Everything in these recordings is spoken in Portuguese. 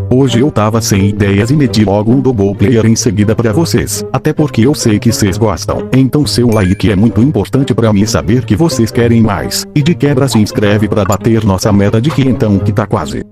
Hoje eu tava sem ideias e meti logo um double player em seguida pra vocês. Até porque eu sei que vocês gostam. Então seu like é muito importante pra mim saber que vocês querem mais. E de quebra se inscreve pra bater nossa meta de 500 que tá quase.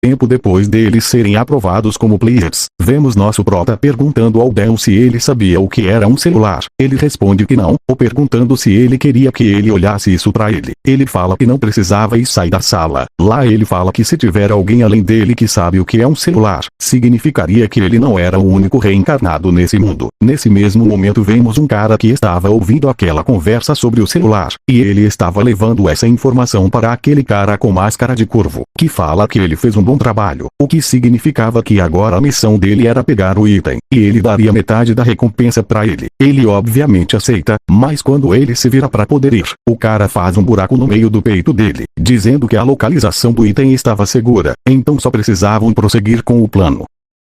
Tempo depois deles serem aprovados como players, vemos nosso prota perguntando ao Del se ele sabia o que era um celular. Ele responde que não, ou perguntando se ele queria que ele olhasse isso pra ele. Ele fala que não precisava e sai da sala. Lá ele fala que se tiver alguém além dele que sabe o que é um celular, significaria que ele não era o único reencarnado nesse mundo. Nesse mesmo momento vemos um cara que estava ouvindo aquela conversa sobre o celular, e ele estava levando essa informação para aquele cara com máscara de corvo, que fala que ele fez um bom trabalho, o que significava que agora a missão dele era pegar o item, e ele daria metade da recompensa pra ele. Ele obviamente aceita, mas quando ele se vira pra poder ir, o cara faz um buraco no meio do peito dele, dizendo que a localização do item estava segura, então só precisavam prosseguir com o plano.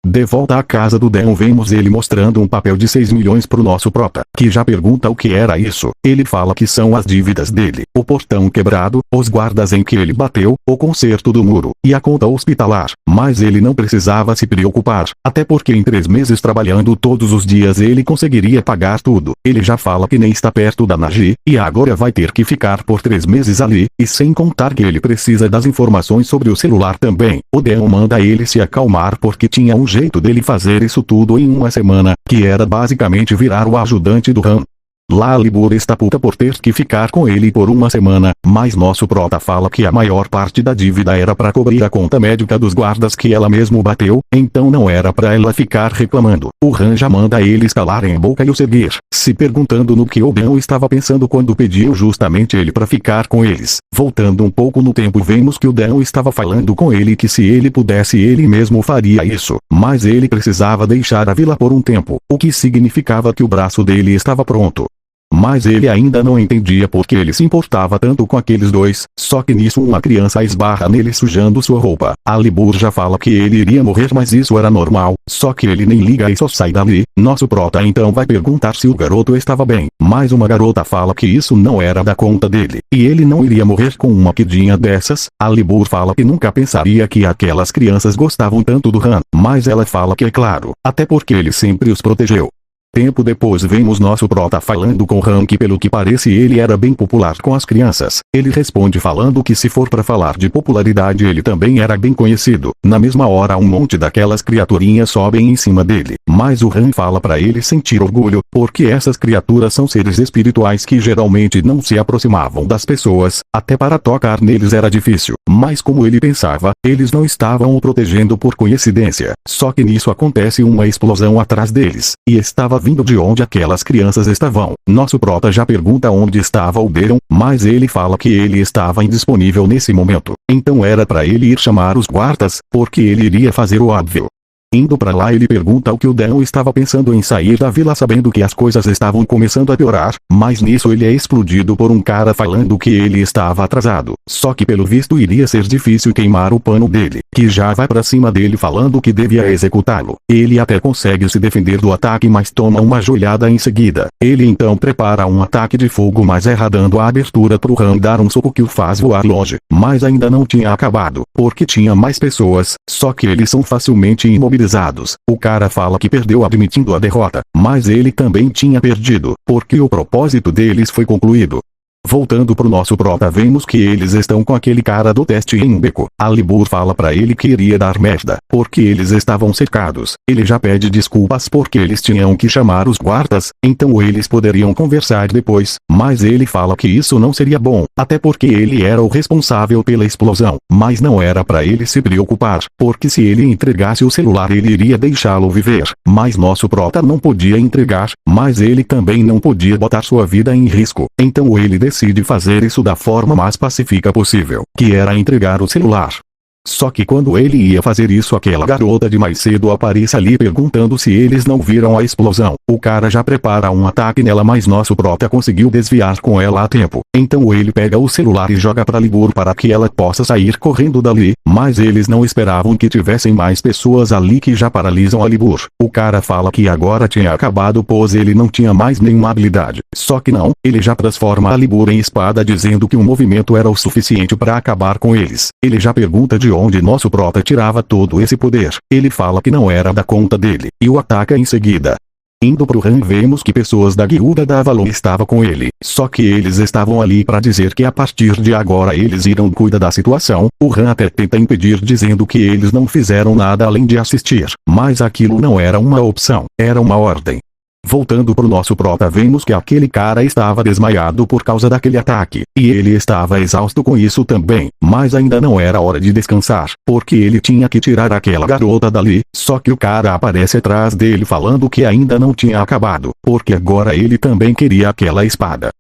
De volta à casa do Deon vemos ele mostrando um papel de 6 milhões pro nosso prota, que já pergunta o que era isso. Ele fala que são as dívidas dele, o portão quebrado, os guardas em que ele bateu, o conserto do muro, e a conta hospitalar. Mas ele não precisava se preocupar, até porque em 3 meses trabalhando todos os dias ele conseguiria pagar tudo. Ele já fala que nem está perto da Nagi, e agora vai ter que ficar por 3 meses ali, e sem contar que ele precisa das informações sobre o celular também. O Deon manda ele se acalmar porque tinha um jeito dele fazer isso tudo em uma semana, que era basicamente virar o ajudante do Han. Lá a Libur está puta por ter que ficar com ele por uma semana, mas nosso prota fala que a maior parte da dívida era para cobrir a conta médica dos guardas que ela mesmo bateu, então não era para ela ficar reclamando. O Han já manda eles calarem a boca e o seguir, se perguntando no que o Deon estava pensando quando pediu justamente ele para ficar com eles. Voltando um pouco no tempo vemos que o Deon estava falando com ele que se ele pudesse ele mesmo faria isso, mas ele precisava deixar a vila por um tempo, o que significava que o braço dele estava pronto. Mas ele ainda não entendia por que ele se importava tanto com aqueles dois, só que nisso uma criança esbarra nele sujando sua roupa. A Libur já fala que ele iria morrer mas isso era normal, só que ele nem liga e só sai dali. Nosso prota então vai perguntar se o garoto estava bem, mas uma garota fala que isso não era da conta dele, e ele não iria morrer com uma quedinha dessas. A Libur fala que nunca pensaria que aquelas crianças gostavam tanto do Han, mas ela fala que é claro, até porque ele sempre os protegeu. Tempo depois vemos nosso prota falando com Han que pelo que parece ele era bem popular com as crianças. Ele responde falando que se for pra falar de popularidade ele também era bem conhecido. Na mesma hora um monte daquelas criaturinhas sobem em cima dele, mas o Han fala pra ele sentir orgulho, porque essas criaturas são seres espirituais que geralmente não se aproximavam das pessoas, até para tocar neles era difícil. Mas como ele pensava, eles não estavam o protegendo por coincidência. Só que nisso acontece uma explosão atrás deles, e estava vindo de onde aquelas crianças estavam. Nosso prota já pergunta onde estava o Deon, mas ele fala que ele estava indisponível nesse momento. Então era para ele ir chamar os guardas, porque ele iria fazer o óbvio. Indo pra lá ele pergunta o que o Deon estava pensando em sair da vila sabendo que as coisas estavam começando a piorar, mas nisso ele é explodido por um cara falando que ele estava atrasado. Só que pelo visto iria ser difícil queimar o pano dele, que já vai pra cima dele falando que devia executá-lo. Ele até consegue se defender do ataque mas toma uma joelhada em seguida. Ele então prepara um ataque de fogo mas erra dando a abertura pro Han dar um soco que o faz voar longe. Mas ainda não tinha acabado, porque tinha mais pessoas, só que eles são facilmente imobilizados. O cara fala que perdeu admitindo a derrota, mas ele também tinha perdido, porque o propósito deles foi concluído. Voltando pro nosso prota vemos que eles estão com aquele cara do teste em um beco. A Libur fala pra ele que iria dar merda, porque eles estavam cercados. Ele já pede desculpas porque eles tinham que chamar os guardas, então eles poderiam conversar depois, mas ele fala que isso não seria bom, até porque ele era o responsável pela explosão, mas não era pra ele se preocupar, porque se ele entregasse o celular ele iria deixá-lo viver, mas nosso prota não podia entregar, mas ele também não podia botar sua vida em risco, então ele decide fazer isso da forma mais pacífica possível, que era entregar o celular. Só que quando ele ia fazer isso aquela garota de mais cedo aparece ali perguntando se eles não viram a explosão. O cara já prepara um ataque nela, mas nosso prota conseguiu desviar com ela a tempo. Então ele pega o celular e joga pra Libur para que ela possa sair correndo dali, mas eles não esperavam que tivessem mais pessoas ali que já paralisam a Libur. O cara fala que agora tinha acabado pois ele não tinha mais nenhuma habilidade. Só que não, ele já transforma a Libur em espada dizendo que um movimento era o suficiente para acabar com eles. Ele já pergunta de onde nosso prota tirava todo esse poder. Ele fala que não era da conta dele, e o ataca em seguida. Indo pro Han vemos que pessoas da guilda da Avalon estavam com ele, só que eles estavam ali para dizer que a partir de agora eles irão cuidar da situação. O Han até tenta impedir dizendo que eles não fizeram nada além de assistir, mas aquilo não era uma opção, era uma ordem. Voltando pro nosso prota vemos que aquele cara estava desmaiado por causa daquele ataque, e ele estava exausto com isso também, mas ainda não era hora de descansar, porque ele tinha que tirar aquela garota dali, só que o cara aparece atrás dele falando que ainda não tinha acabado, porque agora ele também queria aquela espada.